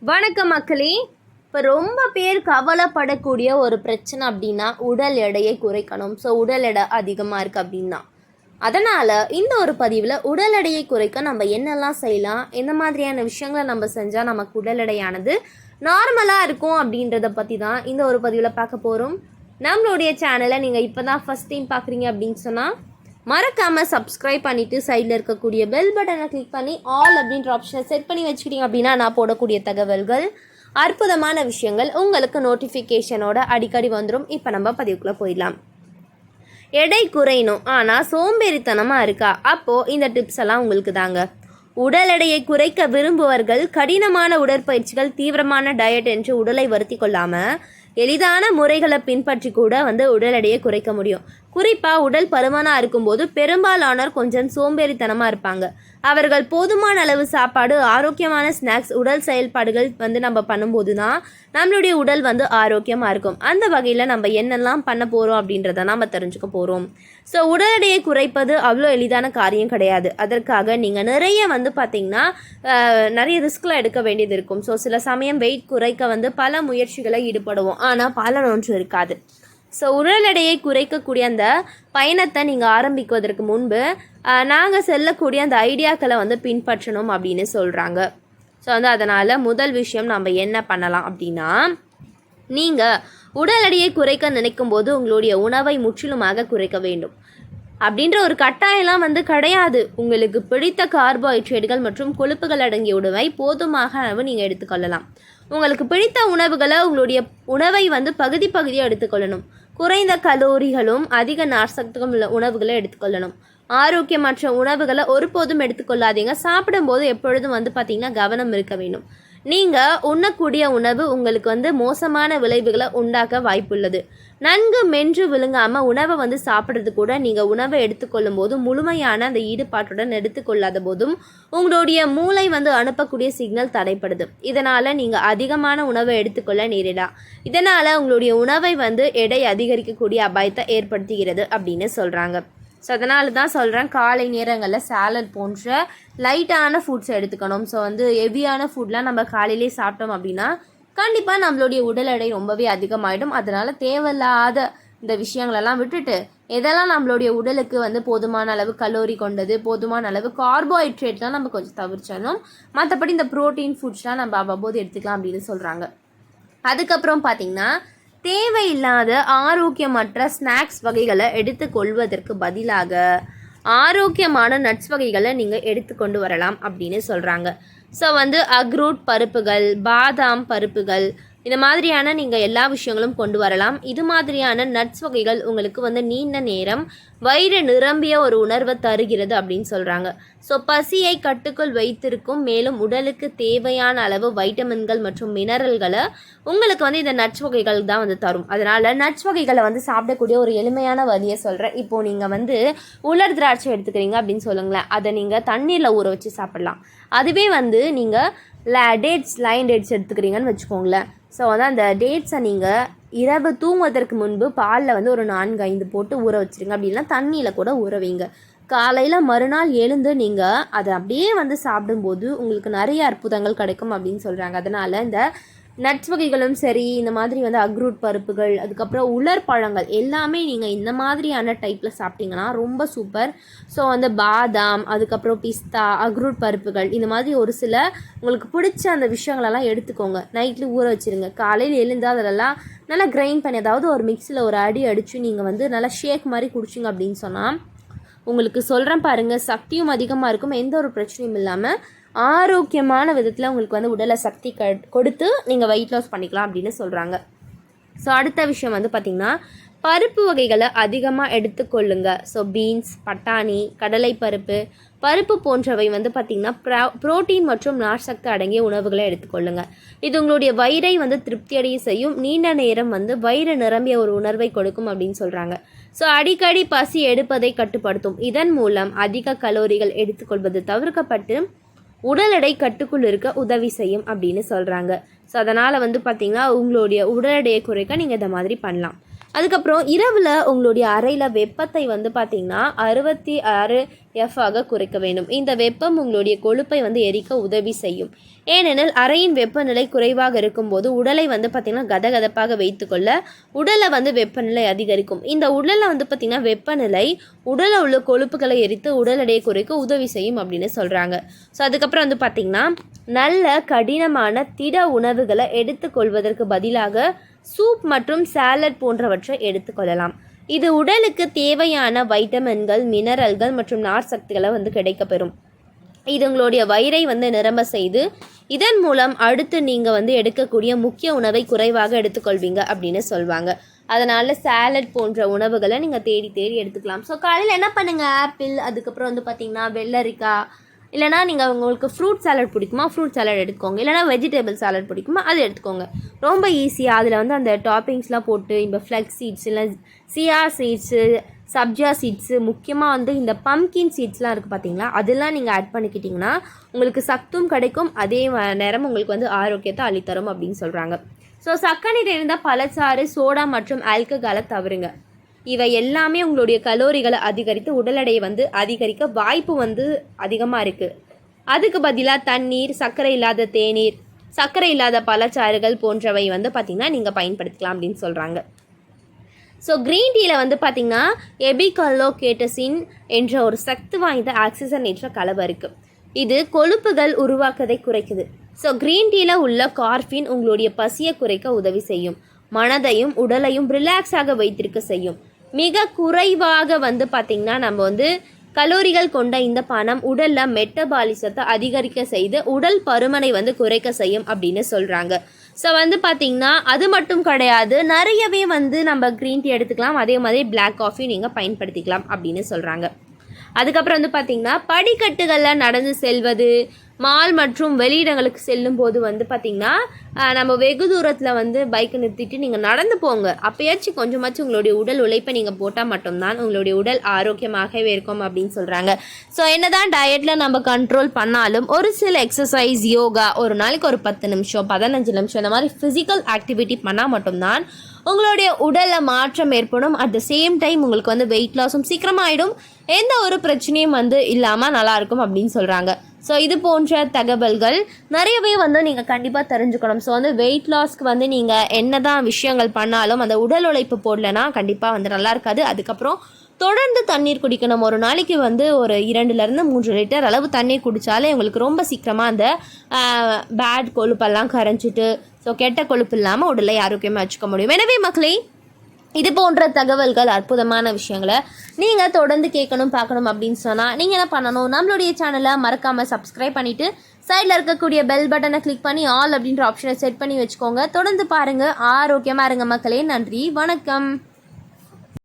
வணக்கம் மக்களே. இப்போ ரொம்ப பேர் கவலைப்படக்கூடிய ஒரு பிரச்சனை அப்படின்னா உடல் எடையை குறைக்கணும். ஸோ உடல் எடை அதிகமாக இருக்குது அப்படின்னா அதனால் இந்த ஒரு பதிவில் உடல் எடையை குறைக்க நம்ம என்னெல்லாம் செய்யலாம், எந்த மாதிரியான விஷயங்களை நம்ம செஞ்சால் நமக்கு உடல் எடையானது நார்மலாக இருக்கும் அப்படின்றத பற்றி தான் இந்த ஒரு பதிவில் பார்க்க போகிறோம். நம்மளுடைய சேனலை நீங்கள் இப்போ தான் ஃபஸ்ட் டைம் பார்க்குறீங்க அப்படின்னு சொன்னால் மறக்காமல் சப்ஸ்கிரைப் பண்ணிவிட்டு சைடில் இருக்கக்கூடிய பெல் பட்டனை கிளிக் பண்ணி ஆல் அப்படின்ற ஆப்ஷனை செட் பண்ணி வச்சுக்கிட்டீங்க அப்படின்னா நான் போடக்கூடிய தகவல்கள், அற்புதமான விஷயங்கள் உங்களுக்கு நோட்டிஃபிகேஷனோட அடிக்கடி வந்துடும். இப்போ நம்ம பதிவுக்குள்ளே போயிடலாம். எடை குறையணும் ஆனால் சோம்பேறித்தனமாக இருக்கா? அப்போது இந்த டிப்ஸ் எல்லாம் உங்களுக்கு தாங்க. உடல் எடையை குறைக்க விரும்புவர்கள் கடினமான உடற்பயிற்சிகள், தீவிரமான டயட் என்று உடலை வருத்தி கொள்ளாமல் எளிதான முறைகளை பின்பற்றி கூட உடல் எடையை குறைக்க முடியும். குறிப்பாக உடல் பருமனாக இருக்கும்போது பெரும்பாலானோர் கொஞ்சம் சோம்பேறித்தனமாக இருப்பாங்க. அவர்கள் போதுமான அளவு சாப்பாடு, ஆரோக்கியமான ஸ்நாக்ஸ், உடல் செயல்பாடுகள் நம்ம பண்ணும்போது தான் நம்மளுடைய உடல் ஆரோக்கியமாக இருக்கும். அந்த வகையில் நம்ம என்னெல்லாம் பண்ண போகிறோம் அப்படின்றத நம்ம தெரிஞ்சுக்க போகிறோம். ஸோ உடல் எடையை குறைப்பது அவ்வளோ எளிதான காரியம் கிடையாது. அதற்காக நீங்கள் நிறைய பார்த்திங்கன்னா நிறைய ரிஸ்க்லாம் எடுக்க வேண்டியது இருக்கும். ஸோ சில சமயம் வெயிட் குறைக்க பல முயற்சிகளை ஈடுபடுவோம், ஆனால் பலன் ஒன்றும் இருக்காது. ஸோ உடல் எடையை குறைக்கக்கூடிய அந்த பயணத்தை நீங்கள் ஆரம்பிக்குவதற்கு முன்பு நாங்கள் செல்லக்கூடிய அந்த ஐடியாக்களை பின்பற்றணும் அப்படின்னு சொல்கிறாங்க. ஸோ அதனால் முதல் விஷயம் நம்ம என்ன பண்ணலாம் அப்படின்னா, நீங்கள் உடல் எடையை குறைக்க நினைக்கும் போது உங்களுடைய உணவை முற்றிலுமாக குறைக்க வேண்டும் அப்படின்ற ஒரு கட்டாயம்லாம் கிடையாது. உங்களுக்கு பிடித்த கார்போஹைட்ரேட்டுகள் மற்றும் கொழுப்புகள் அடங்கிய உணவை போதுமாக அளவு நீங்கள் எடுத்துக்கொள்ளலாம். உங்களுக்கு பிடித்த உணவுகளை, உங்களுடைய உணவை பகுதி பகுதியாக எடுத்துக்கொள்ளணும். குறைந்த கலோரிகளும் அதிக நார்சத்தும் உள்ள உணவுகளை எடுத்துக்கொள்ளணும். ஆரோக்கியமற்ற உணவுகளை ஒருபோதும் எடுத்துக்கொள்ளாதீங்க. சாப்பிடும்போது எப்பொழுதும் பார்த்திங்கன்னா கவனம் இருக்க வேண்டும். நீங்கள் உண்ணக்கூடிய உணவு உங்களுக்கு மோசமான விளைவுகளை உண்டாக்க வாய்ப்புள்ளது. நன்கு மென்று விழுங்காமல் உணவை சாப்பிட்றது கூட நீங்கள் உணவை எடுத்துக்கொள்ளும் போது முழுமையான அந்த ஈடுபாட்டுடன் எடுத்துக்கொள்ளாத போதும் உங்களுடைய மூளை அனுப்பக்கூடிய சிக்னல் தடைப்படுது. இதனால் நீங்கள் அதிகமான உணவை எடுத்துக்கொள்ள நேரிடலாம். இதனால் உங்களுடைய உணவை எடை அதிகரிக்கக்கூடிய அபாயத்தை ஏற்படுத்துகிறது அப்படின்னு சொல்கிறாங்க. ஸோ அதனால தான் சொல்கிறேன், காலை நேரங்களில் சாலட் போன்ற லைட்டான ஃபுட்ஸ் எடுத்துக்கணும். ஸோ ஹெவியான ஃபுட்லாம் நம்ம காலையிலே சாப்பிட்டோம் அப்படின்னா கண்டிப்பாக நம்மளுடைய உடல் எடை ரொம்பவே அதிகமாகிடும். அதனால் தேவையில்லாத இந்த விஷயங்களெல்லாம் விட்டுட்டு எதெல்லாம் நம்மளுடைய உடலுக்கு போதுமான அளவு கலோரி கொண்டது, போதுமான அளவு கார்போஹைட்ரேட்லாம் நம்ம கொஞ்சம் தவிர்த்தணும். மற்றபடி இந்த ப்ரோட்டீன் ஃபுட்ஸ்லாம் நம்ம அவ்வப்போது எடுத்துக்கலாம் அப்படின்னு சொல்கிறாங்க. அதுக்கப்புறம் பார்த்திங்கன்னா, தேவையில்லாத ஆரோக்கியமற்ற ஸ்நாக்ஸ் வகைகளை எடுத்துக்கொள்வதற்கு பதிலாக ஆரோக்கியமான நட்ஸ் வகைகளை நீங்கள் எடுத்துக்கொண்டு வரலாம் அப்படின்னு சொல்கிறாங்க. ஸோ அக்ரூட் பருப்புகள், பாதாம் பருப்புகள், இந்த மாதிரியான நீங்கள் எல்லா விஷயங்களும் கொண்டு வரலாம். இது மாதிரியான நட்ஸ் வகைகள் உங்களுக்கு நீண்ட நேரம் வயிறு நிரம்பிய ஒரு உணர்வை தருகிறது அப்படின்னு சொல்கிறாங்க. ஸோ பசியை கட்டுக்குள் வைத்திருக்கும். மேலும் உடலுக்கு தேவையான அளவு வைட்டமின்கள் மற்றும் மினரல்களை உங்களுக்கு இந்த நட்ஸ் வகைகள் தான் தரும். அதனால் நட்ஸ் வகைகளை சாப்பிடக்கூடிய ஒரு எளிமையான வழியை சொல்கிறேன். இப்போது நீங்கள் உலர் திராட்சை எடுத்துக்கிறீங்க அப்படின்னு சொல்லுங்களேன். அதை நீங்கள் தண்ணீரில் ஊற வச்சு சாப்பிட்லாம். அதுவே நீங்கள் லைன் டேட்ஸ் எடுத்துக்கிறீங்கன்னு வச்சுக்கோங்களேன். ஸோ அந்த டேட்ஸை நீங்கள் இரவு தூங்குவதற்கு முன்பு பாலில் ஒரு 4-5 போட்டு ஊற வச்சுருங்க. அப்படின்னா தண்ணியில் கூட ஊற வைங்க. காலையில் மறுநாள் எழுந்து நீங்கள் அதை அப்படியே சாப்பிடும்போது உங்களுக்கு நிறைய அற்புதங்கள் கிடைக்கும் அப்படின்னு சொல்கிறாங்க. அதனால் இந்த நட்ஸ் வகைகளும் சரி, இந்த மாதிரி அக்ரூட் பருப்புகள், அதுக்கப்புறம் உலர் பழங்கள் எல்லாமே நீங்கள் இந்த மாதிரியான டைப்பில் சாப்பிட்டிங்கன்னா ரொம்ப சூப்பர். ஸோ பாதாம், அதுக்கப்புறம் பிஸ்தா, அக்ரூட் பருப்புகள், இந்த மாதிரி ஒரு சில உங்களுக்கு பிடிச்ச அந்த விஷயங்களெல்லாம் எடுத்துக்கோங்க. நைட்டில் ஊற வச்சுருங்க. காலையில் எழுந்து அதிலெல்லாம் நல்லா கிரைண்ட் பண்ணி, அதாவது ஒரு மிக்ஸியில் ஒரு அடி அடித்து நீங்கள் நல்லா ஷேக் மாதிரி குடிச்சிங்க அப்படின்னு சொன்னால் உங்களுக்கு சொல்கிறேன் பாருங்கள், சக்தியும் அதிகமாக இருக்கும். எந்த ஒரு பிரச்சனையும் இல்லாமல் ஆரோக்கியமான விதத்தில் உங்களுக்கு உடலை சக்தி கொடுத்து நீங்கள் வெயிட் லாஸ் பண்ணிக்கலாம் அப்படின்னு சொல்கிறாங்க. ஸோ அடுத்த விஷயம் பார்த்திங்கன்னா, பருப்பு வகைகளை அதிகமாக எடுத்துக்கொள்ளுங்க. ஸோ பீன்ஸ், பட்டாணி, கடலை பருப்பு போன்றவை பார்த்திங்கன்னா புரோட்டீன் மற்றும் நார்சத்து அடங்கிய உணவுகளை எடுத்துக்கொள்ளுங்க. இது உங்களுடைய வயிறை திருப்தியடைய செய்யும். நீண்ட நேரம் வயிறு நிரம்பிய ஒரு உணர்வை கொடுக்கும் அப்படின்னு சொல்கிறாங்க. ஸோ அடிக்கடி பசி எடுப்பதை கட்டுப்படுத்தும். இதன் மூலம் அதிக கலோரிகள் எடுத்துக்கொள்வது தவிர்க்கப்பட்டு உடல் எடை கட்டுக்குள் இருக்க உதவி செய்யும் அப்படின்னு சொல்கிறாங்க. ஸோ அதனால் பார்த்திங்கன்னா உங்களுடைய உடல் எடையை குறைக்க நீங்கள் இந்த மாதிரி பண்ணலாம். அதுக்கப்புறம் இரவில் உங்களுடைய அறையில் வெப்பத்தை வந்து பார்த்திங்கன்னா 66 ஆக குறைக்க வேண்டும். இந்த வெப்பம் உங்களுடைய கொழுப்பை வந்து எரிக்க உதவி செய்யும். ஏனெனில் அறையின் வெப்பநிலை குறைவாக இருக்கும்போது உடலை வந்து பார்த்திங்கன்னா கதகதப்பாக வைத்துக்கொள்ள உடலை வந்து வெப்பநிலை அதிகரிக்கும். இந்த உடலில் வந்து பார்த்திங்கன்னா வெப்பநிலை உடலில் உள்ள கொழுப்புகளை எரித்து உடல் எடையை குறைக்க உதவி செய்யும் அப்படின்னு சொல்கிறாங்க. ஸோ அதுக்கப்புறம் வந்து பார்த்திங்கன்னா நல்ல கடினமான திட உணவுகளை எடுத்துக்கொள்வதற்கு பதிலாக சூப் மற்றும் சாலட் போன்றவற்றை எடுத்துக்கொள்ளலாம். இது உடலுக்கு தேவையான வைட்டமின்கள், மினரல்கள் மற்றும் நார் சக்திகளை வந்து கிடைக்கப்பெறும். இது உங்களுடைய வயிறை வந்து நிரம்ப செய்து இதன் மூலம் அடுத்து நீங்கள் வந்து எடுக்கக்கூடிய முக்கிய உணவை குறைவாக எடுத்துக்கொள்வீங்க அப்படின்னு சொல்லுவாங்க. அதனால் சாலட் போன்ற உணவுகளை நீங்கள் தேடி தேடி எடுத்துக்கலாம். ஸோ காலையில் என்ன பண்ணுங்கள், ஆப்பிள், அதுக்கப்புறம் வந்து பார்த்திங்கன்னா வெள்ளரிக்காய், இல்லைனா நீங்கள் உங்களுக்கு ஃப்ரூட் சாலட் பிடிக்குமா, ஃப்ரூட் சாலட் எடுத்துக்கோங்க. இல்லைனா வெஜிடபிள் சாலட் பிடிக்குமா, அது எடுத்துக்கோங்க. ரொம்ப ஈஸியாக அதில் வந்து அந்த டாப்பிங்ஸ்லாம் போட்டு இப்போ ஃப்ளெக்ஸ் சீட்ஸ், இல்லை சியா சீட்ஸு, சப்ஜா சீட்ஸு, முக்கியமாக வந்து இந்த பம்கின் சீட்ஸ்லாம் இருக்குது பார்த்தீங்களா, அதெல்லாம் நீங்கள் ஆட் பண்ணிக்கிட்டிங்கன்னா உங்களுக்கு சத்தும் கிடைக்கும், அதே நேரம் உங்களுக்கு வந்து ஆரோக்கியத்தை அளித்தரும் அப்படின்னு சொல்கிறாங்க. ஸோ சர்க்கரை நிறைந்த பழச்சாறு, சோடா மற்றும் ஆல்கஹாலை தவிருங்க. இவை எல்லாமே உங்களுடைய கலோரிகளை அதிகரித்து உடல் எடையை வந்து அதிகரிக்க வாய்ப்பு வந்து அதிகமாக இருக்குது. அதுக்கு பதிலாக தண்ணீர், சர்க்கரை இல்லாத தேநீர், சர்க்கரை இல்லாத பழச்சாறுகள் போன்றவை வந்து பார்த்திங்கன்னா நீங்கள் பயன்படுத்தலாம் அப்படின்னு சொல்கிறாங்க. ஸோ க்ரீன் டீயில் வந்து பார்த்திங்கன்னா எபிகலோகேட்டசின் என்ற ஒரு சக்தி வாய்ந்த ஆக்சிஜனேற்ற கலவை இருக்குது. இது கொழுப்புகள் உருவாக்குவதை குறைக்குது. ஸோ க்ரீன் டீயில் உள்ள கார்ஃபின் உங்களுடைய பசியை குறைக்க உதவி செய்யும். மனதையும் உடலையும் ரிலாக்ஸாக வைத்திருக்க செய்யும். மிக குறைவாக வந்து பார்த்திங்கன்னா நம்ம வந்து கலோரிகள் கொண்ட இந்த பானம் உடலில் மெட்டபாலிசத்தை அதிகரிக்க செய்து உடல் பருமனை வந்து குறைக்க செய்யும் அப்படின்னு சொல்கிறாங்க. ஸோ வந்து பார்த்திங்கன்னா அது மட்டும் கிடையாது, நிறையவே வந்து நம்ம க்ரீன் டீ எடுத்துக்கலாம், அதே மாதிரி பிளாக் காஃபி நீங்கள் பயன்படுத்திக்கலாம் அப்படின்னு சொல்கிறாங்க. அதுக்கப்புறம் வந்து பார்த்திங்கன்னா படிக்கட்டுகளில் நடந்து செல்வது, மால் மற்றும் வெளியிடங்களுக்கு செல்லும் போது வந்து பார்த்திங்கன்னா நம்ம வெகு தூரத்தில் வந்து பைக்கை நிறுத்திட்டு நீங்கள் நடந்து போங்க. அப்போயாச்சும் கொஞ்சமாச்சும் உங்களுடைய உடல் உழைப்பை நீங்கள் போட்டால் மட்டும்தான் உங்களுடைய உடல் ஆரோக்கியமாகவே இருக்கும் அப்படின்னு சொல்கிறாங்க. ஸோ என்ன தான் டயட்டில் நம்ம கண்ட்ரோல் பண்ணாலும் ஒரு சில எக்ஸசைஸ், யோகா, ஒரு நாளைக்கு ஒரு 10 நிமிஷம் 15 நிமிஷம் இந்த மாதிரி ஃபிசிக்கல் ஆக்டிவிட்டி பண்ணால் மட்டும்தான் உங்களுடைய உடலில் மாற்றம் ஏற்படும். அட் த சேம் டைம் உங்களுக்கு வந்து வெயிட் லாஸும் சீக்கிரமாகிடும், எந்த ஒரு பிரச்சனையும் வந்து இல்லாமல் நல்லாயிருக்கும் அப்படின்னு சொல்கிறாங்க. ஸோ இது போன்ற தகவல்கள் நிறையவே வந்து நீங்கள் கண்டிப்பாக தெரிஞ்சுக்கணும். ஸோ வந்து வெயிட் லாஸ்க்கு வந்து நீங்கள் என்ன தான் விஷயங்கள் பண்ணாலும் அந்த உடல் உழைப்பு போடலைன்னா கண்டிப்பாக வந்து நல்லா இருக்காது. அதுக்கப்புறம் தொடர்ந்து தண்ணீர் குடிக்கணும். ஒரு நாளைக்கு வந்து ஒரு 2லேருந்து 3 லிட்டர் அளவு தண்ணீர் குடித்தாலே உங்களுக்கு ரொம்ப சீக்கிரமாக அந்த பேட் கொழுப்பெல்லாம் கரைஞ்சிட்டு ஸோ கெட்ட கொழுப்பு இல்லாமல் உடலை ஆரோக்கியமாக வச்சுக்க முடியும். எனவே மக்களே, இது போன்ற தகவல்கள், அற்புதமான விஷயங்களை நீங்கள் தொடர்ந்து கேட்கணும், பார்க்கணும் அப்படின்னு சொன்னால் நீங்கள் என்ன பண்ணணும், நம்மளுடைய சேனலை மறக்காமல் சப்ஸ்கிரைப் பண்ணிவிட்டு சைடில் இருக்கக்கூடிய பெல் பட்டனை கிளிக் பண்ணி ஆல் அப்படின்ற ஆப்ஷனை செட் பண்ணி வச்சுக்கோங்க. தொடர்ந்து பாருங்கள், ஆரோக்கியமாக இருங்க மக்களே. நன்றி, வணக்கம்.